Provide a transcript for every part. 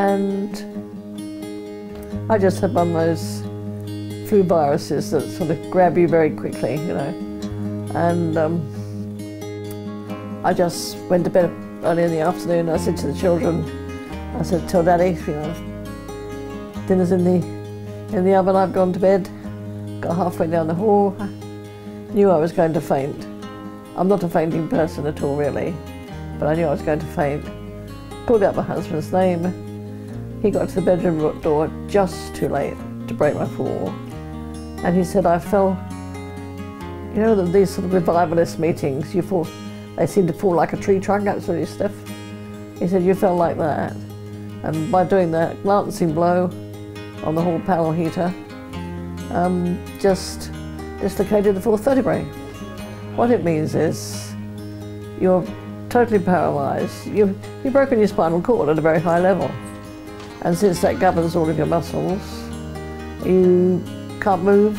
and I just had one of those flu viruses that sort of grab you very quickly, you know. And I just went to bed early in the afternoon. I said to the children, I said, "Tell Daddy, you know, dinner's in the oven. I've gone to bed." Got halfway down the hall, knew I was going to faint. I'm not a fainting person at all, really, but I knew I was going to faint. Called out my husband's name. He got to the bedroom door just too late to break my fall. And he said, "I fell," you know, these sort of revivalist meetings, you fall, they seem to fall like a tree trunk, absolutely stiff. He said, "You fell like that." And by doing that glancing blow on the hall panel heater, just dislocated the fourth vertebrae. What it means is you're totally paralysed. You've broken your spinal cord at a very high level. And since that governs all of your muscles, you can't move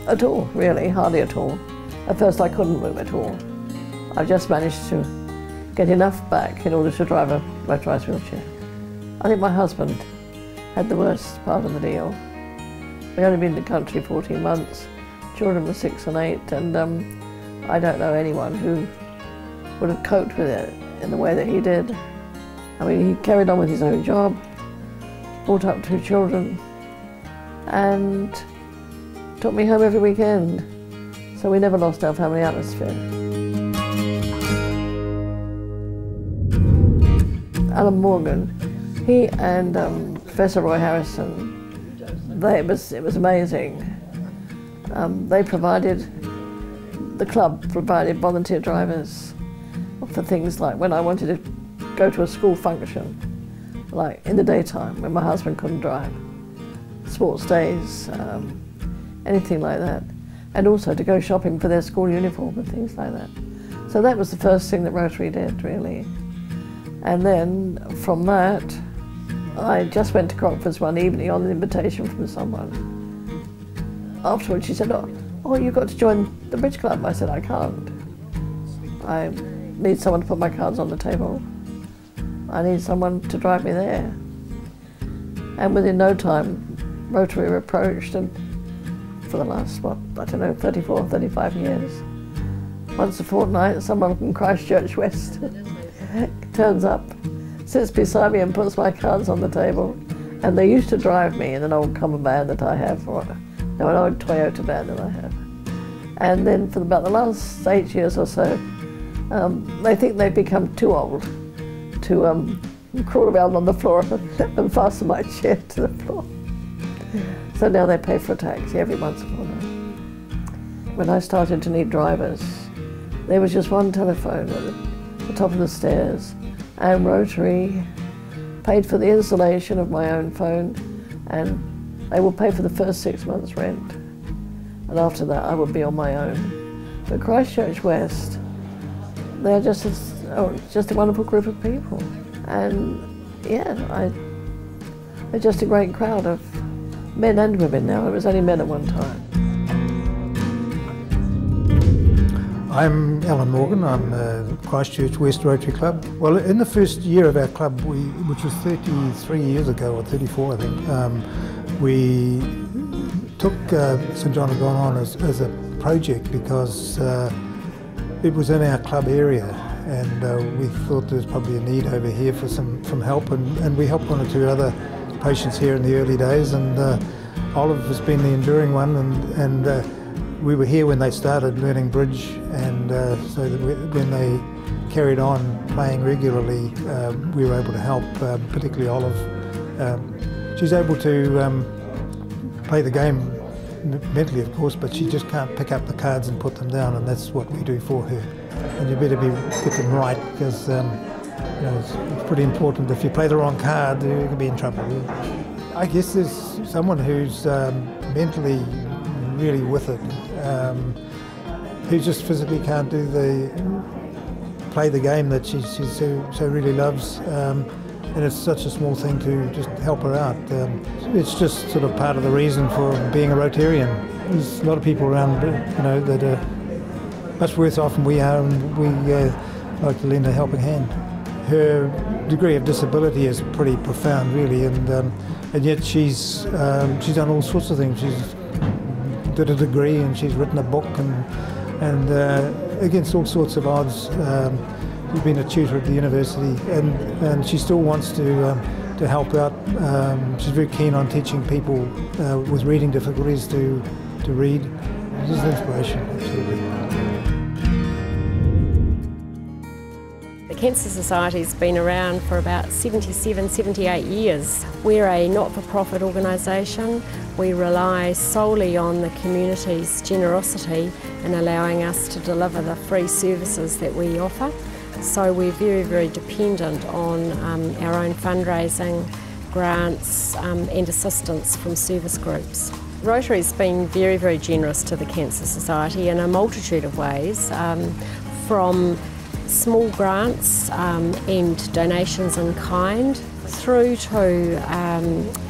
at all, really, hardly at all. At first I couldn't move at all. I've just managed to get enough back in order to drive a motorised wheelchair. I think my husband had the worst part of the deal. We'd only been in the country 14 months, children were 6 and 8, and I don't know anyone who would have coped with it in the way that he did. I mean, he carried on with his own job, brought up 2 children, and took me home every weekend. So we never lost our family atmosphere. Alan Morgan, he and Professor Roy Harrison, it was amazing. The club provided volunteer drivers for things like when I wanted to go to a school function, like in the daytime when my husband couldn't drive, sports days, anything like that, and also to go shopping for their school uniform and things like that. So that was the first thing that Rotary did, really. And then from that, I just went to Crockford's one evening on an invitation from someone. Afterwards she said, oh, you've got to join the bridge club. I said, I can't. I need someone to put my cards on the table. I need someone to drive me there. And within no time, Rotary were approached, and for the last, what, I don't know, 34, 35 years, once a fortnight, someone from Christchurch West turns up, sits beside me and puts my cards on the table. And they used to drive me in an old common van that I have, or no, an old Toyota van that I have. And then for about the last 8 years or so, they think they've become too old to crawl around on the floor and fasten my chair to the floor. So now they pay for a taxi every once in a while. When I started to need drivers, there was just one telephone at the top of the stairs, and Rotary paid for the installation of my own phone, and they will pay for the first 6 months' rent. And after that, I would be on my own. But Christchurch West, they're just a wonderful group of people. And yeah, they're just a great crowd of men and women now. It was only men at one time. I'm Alan Morgan. I'm Christchurch West Rotary Club. Well, in the first year of our club, which was 33 years ago, or 34 I think, we took St John of God on as a project because it was in our club area, and we thought there was probably a need over here for some help, and we helped 1 or 2 other patients here in the early days, and Olive has been the enduring one, and we were here when they started learning bridge, and so that when they carried on playing regularly, we were able to help, particularly Olive. She's able to play the game mentally, of course, but she just can't pick up the cards and put them down, and that's what we do for her. And you better get them right, because you know, it's pretty important. If you play the wrong card, you can be in trouble. I guess there's someone who's mentally really with it, who just physically can't play the game that she so really loves. And it's such a small thing to just help her out. It's just sort of part of the reason for being a Rotarian. There's a lot of people around, you know, that are much worse off than we are, and we like to lend a helping hand. her degree of disability is pretty profound, really, and yet she's done all sorts of things. She's did a degree and she's written a book, and against all sorts of odds, she's been a tutor at the university, and she still wants to help out. She's very keen on teaching people with reading difficulties to read. She's an inspiration, absolutely. The Cancer Society's been around for about 77, 78 years. We're a not-for-profit organisation. We rely solely on the community's generosity in allowing us to deliver the free services that we offer. So we're very, very dependent on our own fundraising, grants and assistance from service groups. Rotary's been very, very generous to the Cancer Society in a multitude of ways, from small grants and donations in kind, through to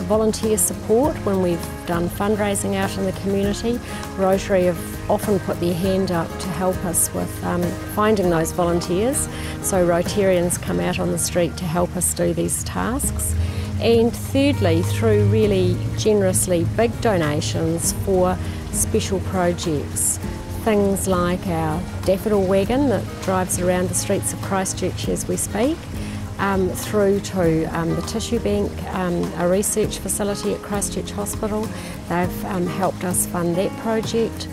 volunteer support when we've done fundraising out in the community. Rotary have often put their hand up to help us with finding those volunteers, so Rotarians come out on the street to help us do these tasks. And thirdly, through really generously big donations for special projects. Things like our daffodil wagon that drives around the streets of Christchurch as we speak, through to the tissue bank, a research facility at Christchurch Hospital. They've helped us fund that project.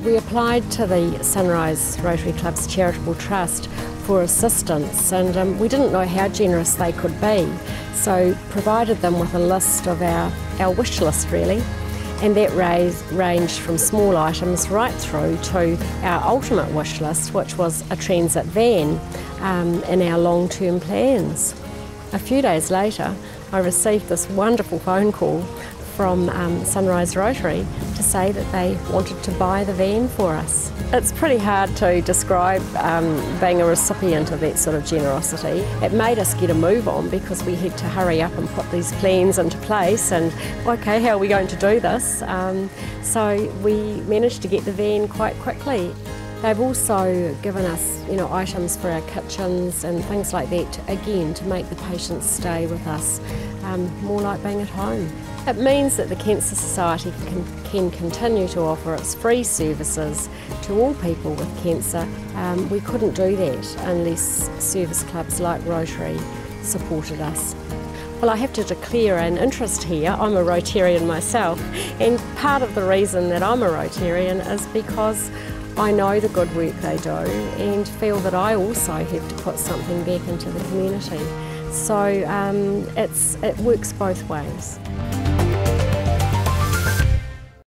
We applied to the Sunrise Rotary Club's Charitable Trust for assistance, and we didn't know how generous they could be, so provided them with a list of our wish list, really. And that ranged from small items right through to our ultimate wish list, which was a transit van in our long-term plans. A few days later, I received this wonderful phone call from Sunrise Rotary to say that they wanted to buy the van for us. It's pretty hard to describe being a recipient of that sort of generosity. It made us get a move on because we had to hurry up and put these plans into place and, okay, how are we going to do this? So we managed to get the van quite quickly. They've also given us, items for our kitchens and things like that, again, to make the patients stay with us more like being at home. It means that the Cancer Society can continue to offer its free services to all people with cancer. We couldn't do that unless service clubs like Rotary supported us. Well, I have to declare an interest here. I'm a Rotarian myself, and part of the reason that I'm a Rotarian is because I know the good work they do and feel that I also have to put something back into the community. So it works both ways.